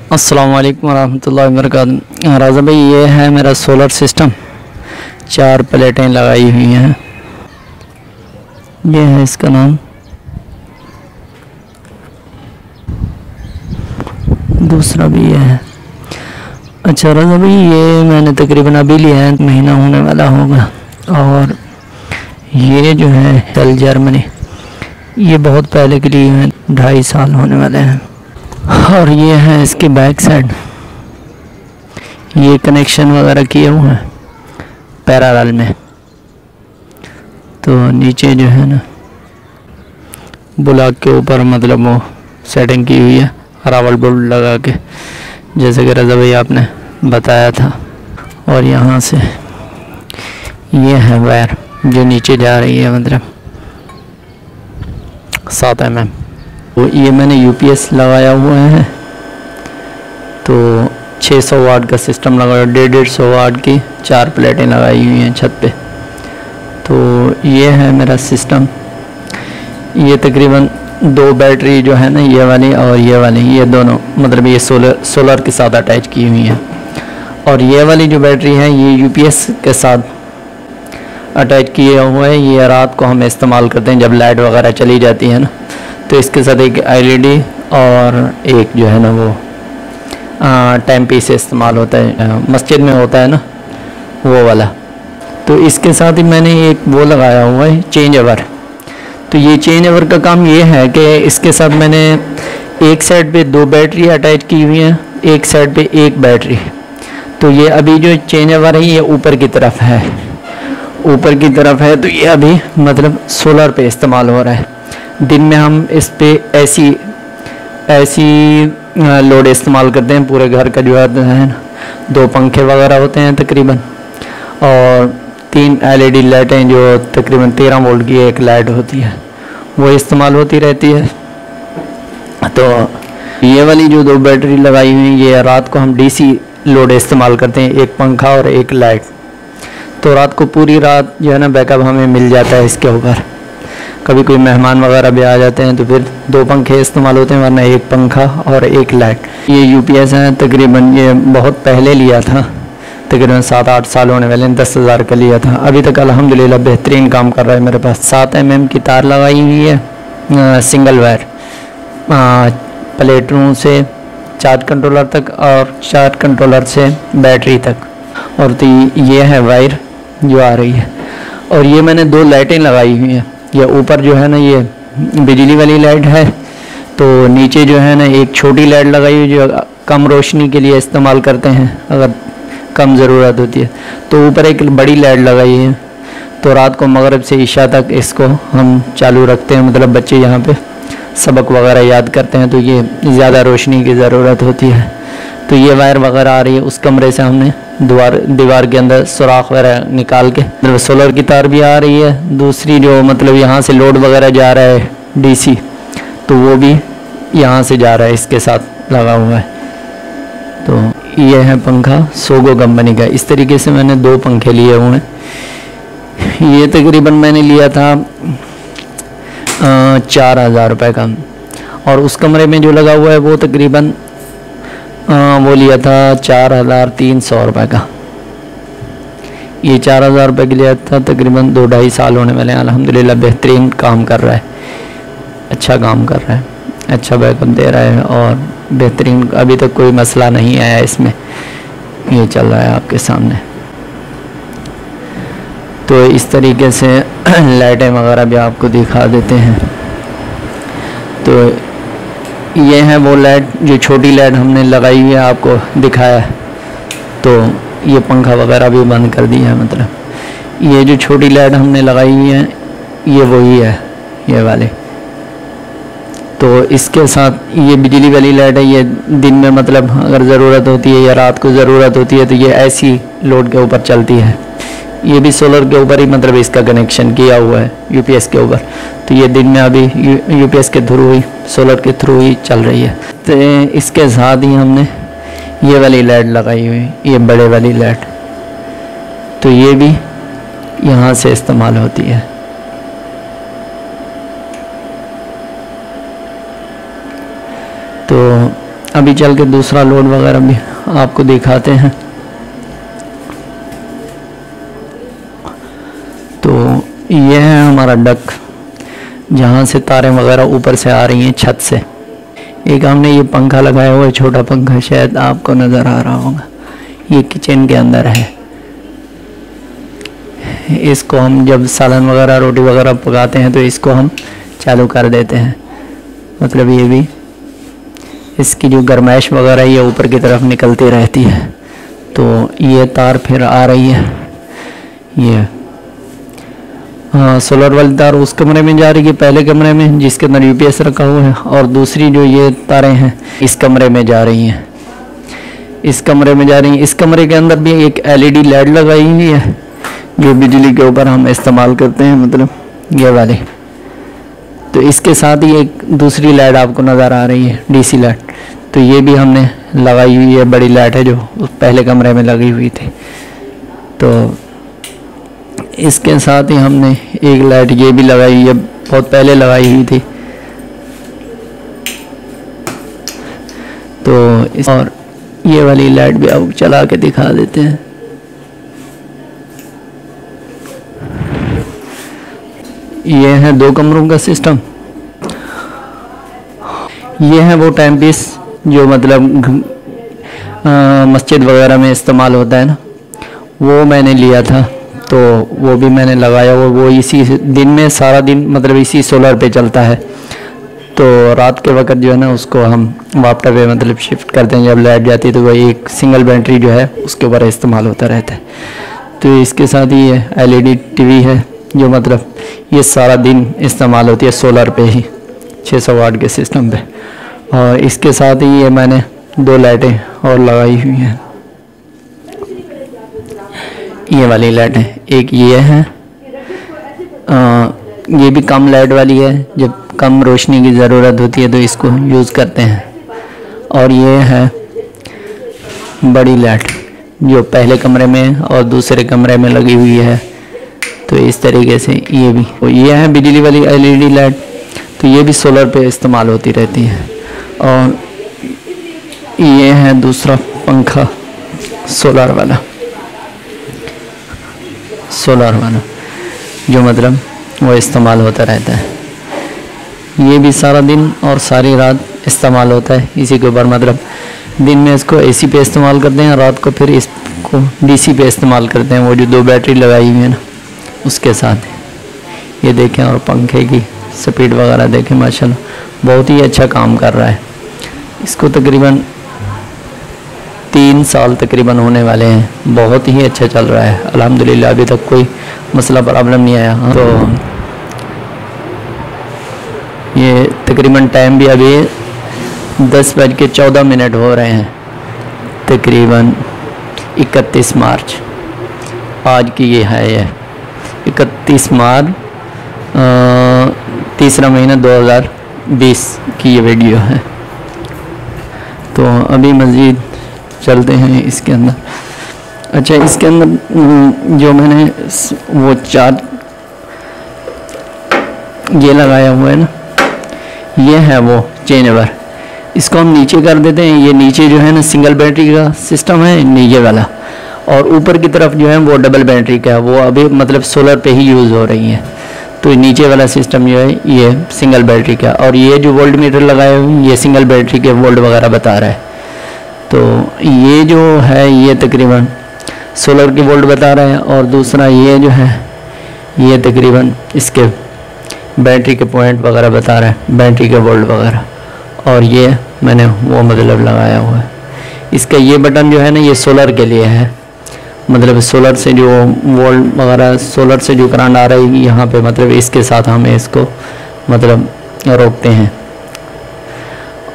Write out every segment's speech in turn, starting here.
अस्सलाम वालेकुम रहमतुल्लाहि व बरकातुहू। राजा भाई, ये है मेरा सोलर सिस्टम। 4 प्लेटें लगाई हुई हैं। ये है इसका नाम। दूसरा भी ये है। अच्छा राजा भाई, ये मैंने तकरीबन अभी लिया है, महीना होने वाला होगा। और ये जो है टेल जर्मनी, ये बहुत पहले के लिए हैं, 2.5 साल होने वाले हैं। और ये है इसकी बैक साइड, ये कनेक्शन वगैरह किए हुए हैं पैरेलल में। तो नीचे जो है ना ब्लॉक के ऊपर मतलब वो सेटिंग की हुई है रावल बोल्ट लगा के, जैसे कि रज़ा भाई आपने बताया था। और यहाँ से ये है वायर जो नीचे जा रही है, मतलब 7 mm। तो ये मैंने यूपीएस लगाया हुआ है। तो 600 वाट का सिस्टम लगाया, 150 वाट की 4 प्लेटें लगाई हुई हैं छत पे। तो ये है मेरा सिस्टम। ये तकरीबन 2 बैटरी जो है ना, ये वाली और ये वाली, ये दोनों मतलब ये सोलर के साथ अटैच की हुई हैं। और ये वाली जो बैटरी है ये यूपीएस के साथ अटैच किया हुआ है। ये रात को हम इस्तेमाल करते हैं जब लाइट वगैरह चली जाती है ना, तो इसके साथ एक एलईडी और एक जो है ना वो टाइम पीस इस्तेमाल होता है, मस्जिद में होता है ना वो वाला। तो इसके साथ ही मैंने एक वो लगाया हुआ है चेंज ओवर। तो ये चेंज ओवर का काम ये है कि इसके साथ मैंने एक साइड पे 2 बैटरी अटैच की हुई हैं, एक साइड पे 1 बैटरी। तो ये अभी जो चेंज ओवर है ये ऊपर की तरफ है, ऊपर की तरफ है। तो ये अभी मतलब सोलर पे इस्तेमाल हो रहा है। दिन में हम इस पे ऐसी लोड इस्तेमाल करते हैं। पूरे घर का जो है ना 2 पंखे वगैरह होते हैं तकरीबन, और 3 एलईडी लाइटें जो तकरीबन 13 वोल्ट की एक लाइट होती है वो इस्तेमाल होती रहती है। तो ये वाली जो 2 बैटरी लगाई हुई ये रात को हम डीसी लोड इस्तेमाल करते हैं, 1 पंखा और 1 लाइट। तो रात को पूरी रात जो है ना बैकअप हमें मिल जाता है इसके ऊपर। कभी कोई मेहमान वगैरह भी आ जाते हैं तो फिर 2 पंखे इस्तेमाल होते हैं, वरना 1 पंखा और 1 लाइट। ये यूपीएस है, तकरीबन ये बहुत पहले लिया था, तकरीबन 7-8 साल होने वाले, 10,000 का लिया था। अभी तक अल्हम्दुलिल्लाह बेहतरीन काम कर रहा है। मेरे पास 7 mm की तार लगाई हुई है, सिंगल वायर, प्लेटों से चार्ज कंट्रोलर तक और चार्ज कंट्रोलर से बैटरी तक। और तो ये है वायर जो आ रही है। और ये मैंने 2 लाइटें लगाई हुई हैं। ये ऊपर जो है ना ये बिजली वाली लाइट है, तो नीचे जो है ना एक छोटी लाइट लगाई हुई जो कम रोशनी के लिए इस्तेमाल करते हैं अगर कम ज़रूरत होती है। तो ऊपर एक बड़ी लाइट लगाई है। तो रात को मगरिब से इशा तक इसको हम चालू रखते हैं, मतलब बच्चे यहाँ पे सबक वगैरह याद करते हैं तो ये ज़्यादा रोशनी की ज़रूरत होती है। तो ये वायर वगैरह आ रही है, उस कमरे से हमने दीवार के अंदर सुराख वगैरह निकाल के, मतलब सोलर की तार भी आ रही है। दूसरी जो मतलब यहाँ से लोड वगैरह जा रहा है डीसी, तो वो भी यहाँ से जा रहा है, इसके साथ लगा हुआ है। तो ये है पंखा सोगो कंपनी का। इस तरीके से मैंने 2 पंखे लिए हुए हैं। ये तकरीबन मैंने लिया था 4,000 रुपये का। और उस कमरे में जो लगा हुआ है वो तकरीबन वो लिया था 4,300 रुपये का। ये 4,000 रुपये के लिया था, तकरीबन 2-2.5 साल होने वाले हैं। अल्हम्दुलिल्लाह बेहतरीन काम कर रहा है, अच्छा काम कर रहा है, अच्छा बैकअप दे रहा है और बेहतरीन, अभी तक कोई मसला नहीं आया इसमें। ये चल रहा है आपके सामने। तो इस तरीके से लाइटें वगैरह भी आपको दिखा देते हैं। तो ये है वो लाइट जो छोटी लाइट हमने लगाई हुई है, आपको दिखाया। तो ये पंखा वगैरह भी बंद कर दिया है। मतलब ये जो छोटी लाइट हमने लगाई हुई है ये वही है, ये वाले। तो इसके साथ ये बिजली वाली लाइट है, ये दिन में मतलब अगर ज़रूरत होती है या रात को ज़रूरत होती है तो ये ऐसी लोड के ऊपर चलती है। ये भी सोलर के ऊपर ही मतलब इसका कनेक्शन किया हुआ है यूपीएस के ऊपर। तो ये दिन में अभी यूपीएस के थ्रू ही, सोलर के थ्रू ही चल रही है। तो इसके साथ ही हमने ये वाली लाइट लगाई हुई, ये बड़े वाली लाइट। तो ये भी यहाँ से इस्तेमाल होती है। तो अभी चल के दूसरा लोड वगैरह भी आपको दिखाते हैं। तो ये है हमारा डक, जहाँ से तारें वगैरह ऊपर से आ रही हैं छत से। एक हमने ये पंखा लगाया हुआ है, छोटा पंखा, शायद आपको नज़र आ रहा होगा। ये किचन के अंदर है। इसको हम जब सालन वगैरह रोटी वगैरह पकाते हैं तो इसको हम चालू कर देते हैं। मतलब ये भी इसकी जो गर्माइश वगैरह ये ऊपर की तरफ निकलती रहती है। तो ये तार फिर आ रही है, ये सोलर वाली तार उस कमरे में जा रही है, पहले कमरे में जिसके अंदर यूपीएस रखा हुआ है, और दूसरी जो ये तारें हैं इस कमरे में जा रही हैं, इस कमरे में जा रही हैं। इस कमरे के अंदर भी एक एलईडी लाइट लगाई हुई है जो बिजली के ऊपर हम इस्तेमाल करते हैं, मतलब ये वाली। तो इसके साथ ही एक दूसरी लाइट आपको नज़र आ रही है, डीसी लाइट। तो ये भी हमने लगाई हुई है, बड़ी लाइट है जो पहले कमरे में लगी हुई थी। तो इसके साथ ही हमने एक लाइट ये भी लगाई हुई है, बहुत पहले लगाई हुई थी। तो और ये वाली लाइट भी आपको चला के दिखा देते हैं। ये है 2 कमरों का सिस्टम। ये है वो टाइम पीस जो मतलब मस्जिद वगैरह में इस्तेमाल होता है ना, वो मैंने लिया था। तो वो भी मैंने लगाया हुआ, वो इसी दिन में सारा दिन मतलब इसी सोलर पे चलता है। तो रात के वक्त जो है ना उसको हम वापटा पे मतलब शिफ्ट करते हैं, जब लाइट जाती है तो वही एक सिंगल बैटरी जो है उसके ऊपर इस्तेमाल होता रहता है। तो इसके साथ ही ये एलईडी टीवी है जो मतलब ये सारा दिन इस्तेमाल होती है सोलर पे ही, 600 वाट के सिस्टम पे। और इसके साथ ही ये मैंने 2 लाइटें और लगाई हुई हैं, ये वाली लाइटें। एक ये है, ये भी कम लाइट वाली है, जब कम रोशनी की ज़रूरत होती है तो इसको यूज़ करते हैं। और ये है बड़ी लाइट जो पहले कमरे में और दूसरे कमरे में लगी हुई है। तो इस तरीके से ये भी, तो ये है बिजली वाली एलईडी लाइट। तो ये भी सोलर पे इस्तेमाल होती रहती है। और ये है दूसरा पंखा सोलर वाला जो मतलब वो इस्तेमाल होता रहता है। ये भी सारा दिन और सारी रात इस्तेमाल होता है इसी के ऊपर। मतलब दिन में इसको एसी पे इस्तेमाल करते हैं, रात को फिर इसको डीसी पे इस्तेमाल करते हैं, वो जो 2 बैटरी लगाई हुई है ना उसके साथ। ये देखें, और पंखे की स्पीड वगैरह देखें, माशाल्लाह बहुत ही अच्छा काम कर रहा है। इसको तकरीबन 3 साल तकरीबन होने वाले हैं, बहुत ही अच्छा चल रहा है अल्हम्दुलिल्लाह। अभी तक कोई मसला प्रॉब्लम नहीं आया। तो ये तकरीबन टाइम भी अभी 10:14 हो रहे हैं, तकरीबन 31 मार्च आज की ये है। ये 31 मार्च 3रा महीना 2020 की ये वीडियो है। तो अभी मज़ीद चलते हैं इसके अंदर। अच्छा, इसके अंदर जो मैंने वो 4 ये लगाया हुआ है ना, ये है वो चेंजर। इसको हम नीचे कर देते हैं। ये नीचे जो है ना सिंगल बैटरी का सिस्टम है नीचे वाला, और ऊपर की तरफ जो है वो डबल बैटरी का है, वो अभी मतलब सोलर पे ही यूज़ हो रही है। तो नीचे वाला सिस्टम जो है ये सिंगल बैटरी का, और ये जो वोल्ट मीटर लगाए हुए ये सिंगल बैटरी के वोल्ट वगैरह बता रहा है। तो ये जो है ये तकरीबन सोलर के वोल्ट बता रहा है, और दूसरा ये जो है ये तकरीबन इसके बैटरी के पॉइंट वगैरह बता रहा है, बैटरी के वोल्ट वगैरह। और ये मैंने वो मतलब लगाया हुआ है। इसका ये बटन जो है ना ये सोलर के लिए है, मतलब सोलर से जो वोल्ट वगैरह, सोलर से जो करंट आ रही है यहाँ पे, मतलब इसके साथ हमें इसको मतलब रोकते हैं।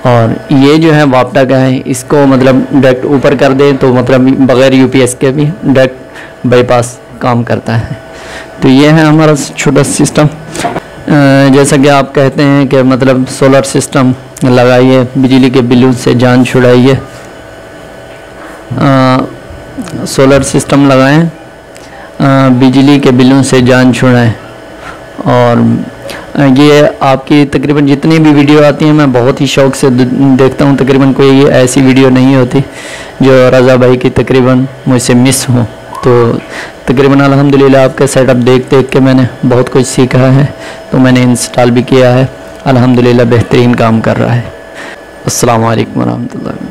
और ये जो है वापटा का है, इसको मतलब डायरेक्ट ऊपर कर दे तो मतलब बग़ैर यूपीएस के भी डायरेक्ट बाईपास काम करता है। तो ये है हमारा छोटा सिस्टम। जैसा कि आप कहते हैं कि मतलब सोलर सिस्टम लगाइए, बिजली के बिलों से जान छुड़ाइए। सोलर सिस्टम लगाएं, बिजली के बिलों से जान छुड़ाएं। और ये आपकी तकरीबन जितनी भी वीडियो आती हैं मैं बहुत ही शौक़ से देखता हूँ। तकरीबन कोई ऐसी वीडियो नहीं होती जो रज़ा भाई की तकरीबन मुझसे मिस हो। तो तकरीबन अल्हम्दुलिल्लाह आपका सेटअप देख देख के मैंने बहुत कुछ सीखा है, तो मैंने इंस्टॉल भी किया है। अल्हम्दुलिल्लाह बेहतरीन काम कर रहा है। अस्सलाम वालेकुम वरहमतुल्लाह।